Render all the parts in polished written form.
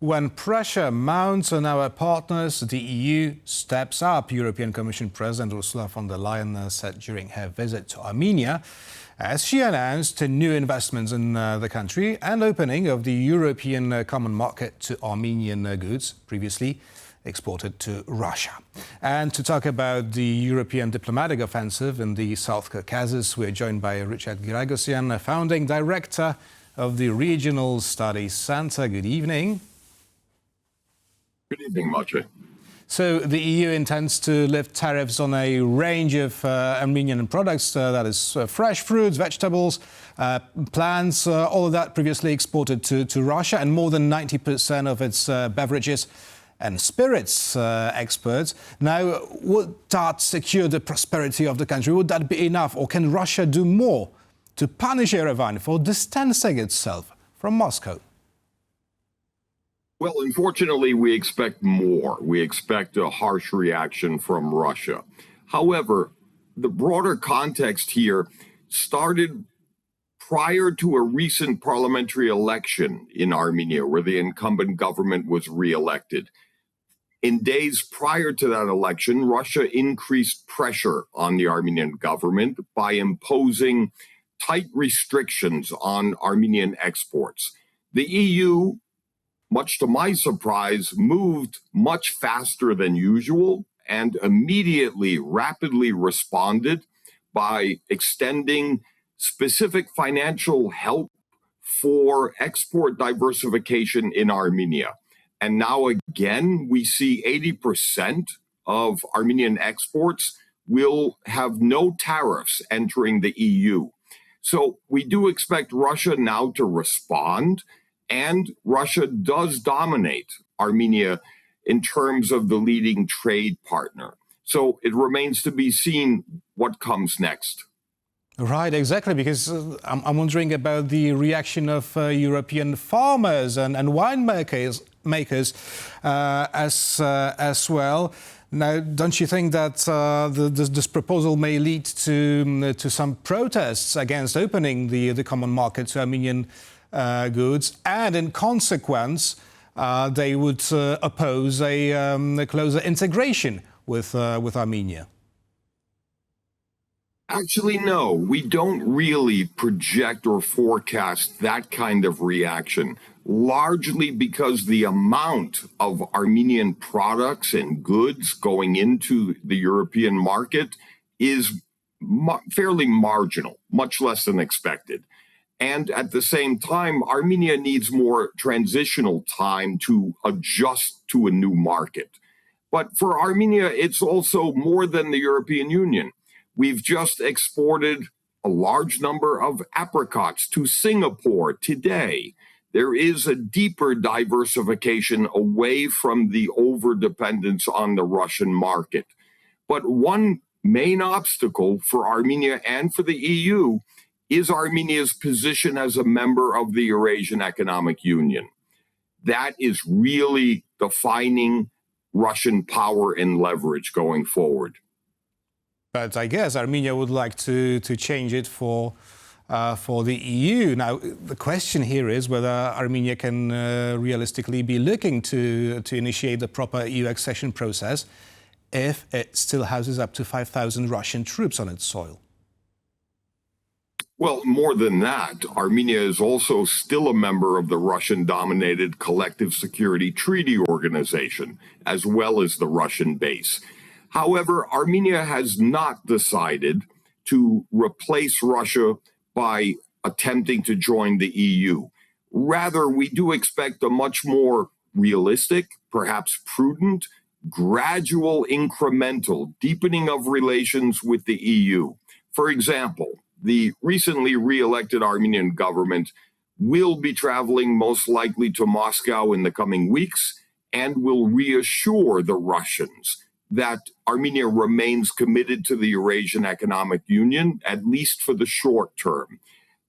When pressure mounts on our partners, the EU steps up, European Commission President Ursula von der Leyen said during her visit to Armenia, as she announced new investments in the country and opening of the European common market to Armenian goods previously exported to Russia. And to talk about the European diplomatic offensive in the South Caucasus, we're joined by Richard Giragosian, founding director of the Regional Studies Centre. Good evening. Good evening, Maciej. So the EU intends to lift tariffs on a range of Armenian products, that is fresh fruits, vegetables, plants, all of that previously exported to Russia, and more than 90% of its beverages and spirits exports. Now, would that secure the prosperity of the country? Would that be enough? Or can Russia do more to punish Yerevan for distancing itself from Moscow? Well, unfortunately, we expect more. We expect a harsh reaction from Russia. However, the broader context here started prior to a recent parliamentary election in Armenia, where the incumbent government was re-elected. In days prior to that election, Russia increased pressure on the Armenian government by imposing tight restrictions on Armenian exports. The EU, much to my surprise, moved much faster than usual and immediately, rapidly responded by extending specific financial help for export diversification in Armenia. And now again, we see 80% of Armenian exports will have no tariffs entering the EU. So we do expect Russia now to respond, and Russia does dominate Armenia in terms of the leading trade partner. So it remains to be seen what comes next. Right, exactly, because I'm wondering about the reaction of European farmers and winemakers as well. Now, don't you think that this proposal may lead to some protests against opening the common market to Armenian goods, and in consequence, they would oppose a closer integration with Armenia? Actually, no, we don't really project or forecast that kind of reaction, largely because the amount of Armenian products and goods going into the European market is fairly marginal, much less than expected. And at the same time, Armenia needs more transitional time to adjust to a new market. But for Armenia, it's also more than the European Union. We've just exported a large number of apricots to Singapore today. There is a deeper diversification away from the overdependence on the Russian market. But one main obstacle for Armenia and for the EU is Armenia's position as a member of the Eurasian Economic Union. That is really defining Russian power and leverage going forward. But I guess Armenia would like to change it for the EU. Now, the question here is whether Armenia can realistically be looking to initiate the proper EU accession process if it still houses up to 5,000 Russian troops on its soil. Well, more than that, Armenia is also still a member of the Russian-dominated Collective Security Treaty Organization, as well as the Russian base. However, Armenia has not decided to replace Russia by attempting to join the EU. Rather, we do expect a much more realistic, perhaps prudent, gradual, incremental deepening of relations with the EU. For example, the recently re-elected Armenian government will be traveling most likely to Moscow in the coming weeks and will reassure the Russians that Armenia remains committed to the Eurasian Economic Union, at least for the short term.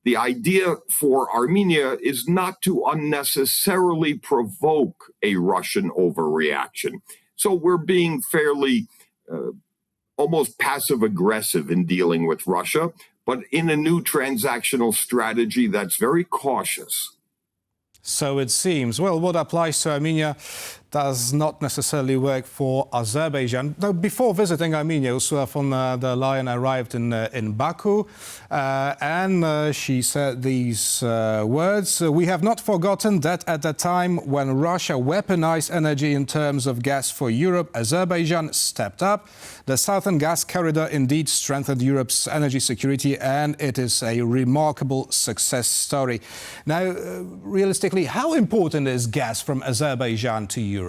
The idea for Armenia is not to unnecessarily provoke a Russian overreaction. So we're being fairly almost passive-aggressive in dealing with Russia, but in a new transactional strategy that's very cautious. So it seems. Well, what applies to Armenia does not necessarily work for Azerbaijan. Now, before visiting Armenia, Ursula von der Leyen arrived in Baku, and she said these words: "We have not forgotten that at the time when Russia weaponized energy in terms of gas for Europe, Azerbaijan stepped up. The Southern Gas Corridor indeed strengthened Europe's energy security, and it is a remarkable success story." Now, realistically, how important is gas from Azerbaijan to Europe?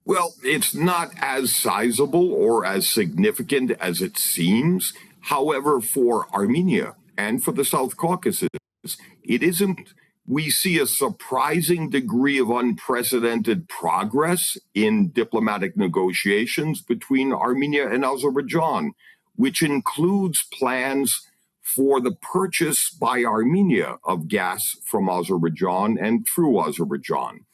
Well, it's not as sizable or as significant as it seems. However, for Armenia and for the South Caucasus, it isn't. We see a surprising degree of unprecedented progress in diplomatic negotiations between Armenia and Azerbaijan, which includes plans for the purchase by Armenia of gas from Azerbaijan and through Azerbaijan.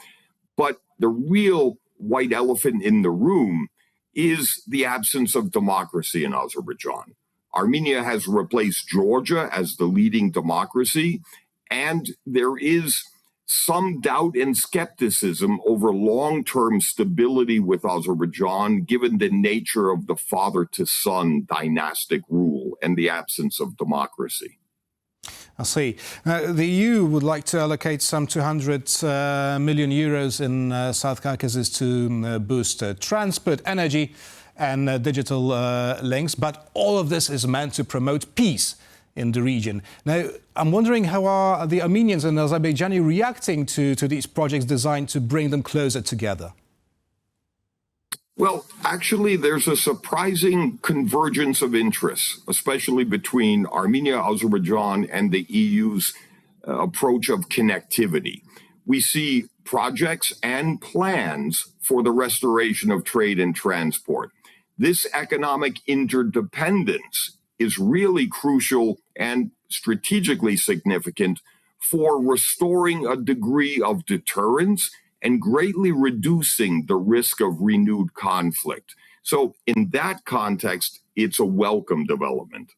But the real white elephant in the room is the absence of democracy in Azerbaijan. Armenia has replaced Georgia as the leading democracy, and there is some doubt and skepticism over long-term stability with Azerbaijan, given the nature of the father-to-son dynastic rule and the absence of democracy. I see. The EU would like to allocate some 200 million euros in South Caucasus to boost transport, energy and digital links, but all of this is meant to promote peace in the region. Now, I'm wondering how are the Armenians and Azerbaijani reacting to these projects designed to bring them closer together? Well, actually, there's a surprising convergence of interests, especially between Armenia, Azerbaijan, and the EU's approach of connectivity. We see projects and plans for the restoration of trade and transport. This economic interdependence is really crucial and strategically significant for restoring a degree of deterrence and greatly reducing the risk of renewed conflict. So in that context, it's a welcome development.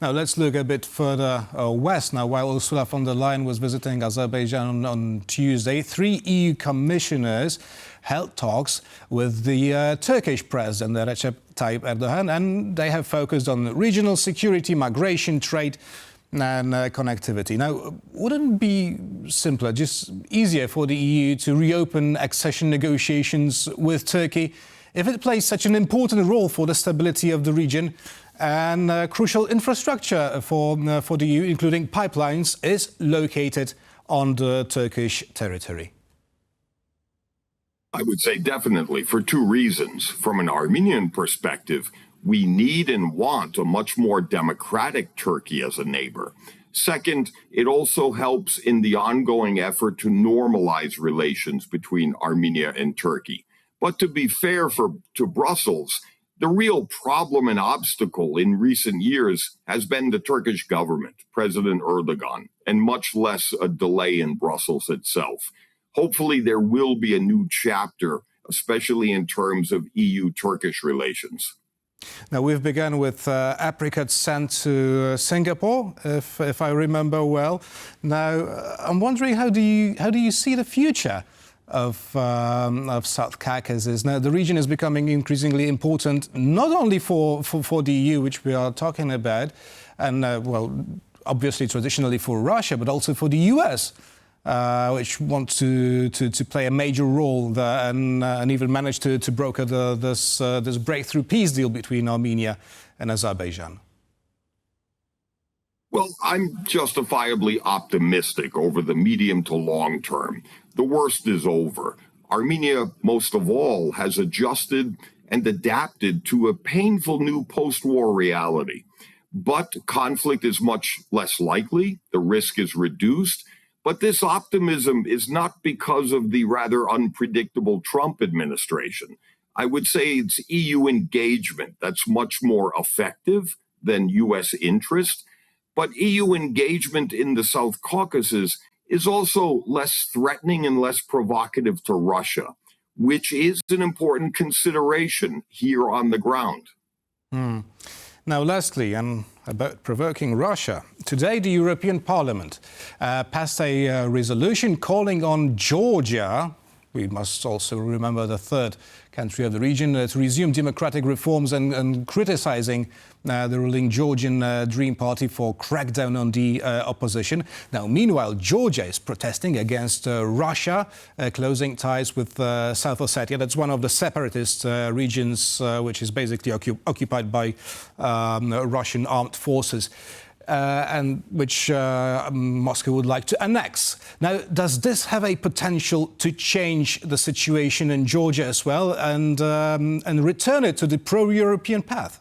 Now let's look a bit further west. Now, while Ursula von der Leyen was visiting Azerbaijan on Tuesday, 3 EU commissioners held talks with the Turkish president, Recep Tayyip Erdogan, and they have focused on regional security, migration, trade and connectivity. Now, wouldn't it be simpler, just easier for the EU to reopen accession negotiations with Turkey if it plays such an important role for the stability of the region and crucial infrastructure for the EU, including pipelines, is located on the Turkish territory? I would say definitely for 2 reasons. From an Armenian perspective, we need and want a much more democratic Turkey as a neighbor. Second, it also helps in the ongoing effort to normalize relations between Armenia and Turkey. But to be fair to Brussels, the real problem and obstacle in recent years has been the Turkish government, President Erdogan, and much less a delay in Brussels itself. Hopefully there will be a new chapter, especially in terms of EU-Turkish relations. Now, we've begun with apricots sent to Singapore, if I remember well. Now, I'm wondering, how do you see the future of South Caucasus? Now, the region is becoming increasingly important, not only for the EU, which we are talking about, and well, obviously traditionally for Russia, but also for the US, which wants to play a major role there and even manage to broker this breakthrough peace deal between Armenia and Azerbaijan. Well, I'm justifiably optimistic over the medium to long term. The worst is over. Armenia, most of all, has adjusted and adapted to a painful new post-war reality. But conflict is much less likely, the risk is reduced. But this optimism is not because of the rather unpredictable Trump administration. I would say it's EU engagement that's much more effective than US interest. But EU engagement in the South Caucasus is also less threatening and less provocative to Russia, which is an important consideration here on the ground. Now, lastly, and about provoking Russia. Today, the European Parliament passed a resolution calling on Georgia, we must also remember the third country of the region, to resume democratic reforms and criticizing the ruling Georgian Dream Party for crackdown on the opposition. Now, meanwhile, Georgia is protesting against Russia closing ties with South Ossetia. That's one of the separatist regions which is basically occupied by Russian armed forces. And which Moscow would like to annex. Now, does this have a potential to change the situation in Georgia as well and return it to the pro-European path?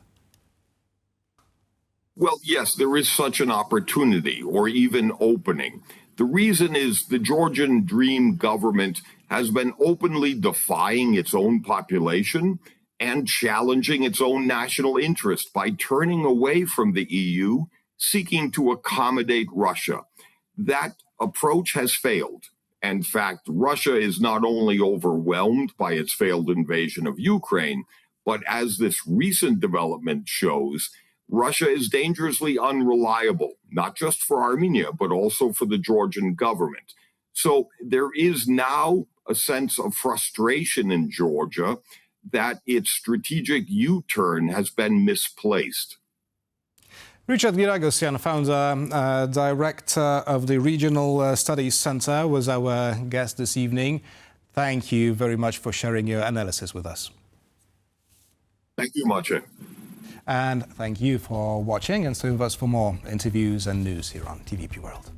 Well, yes, there is such an opportunity or even opening. The reason is the Georgian Dream government has been openly defying its own population and challenging its own national interest by turning away from the EU, seeking to accommodate Russia. That approach has failed. In fact, Russia is not only overwhelmed by its failed invasion of Ukraine, but as this recent development shows, Russia is dangerously unreliable, not just for Armenia, but also for the Georgian government. So there is now a sense of frustration in Georgia that its strategic U-turn has been misplaced. Richard Giragosian, founder, director of the Regional Studies Center, was our guest this evening. Thank you very much for sharing your analysis with us. Thank you, Maciej. And thank you for watching and stay with us for more interviews and news here on TVP World.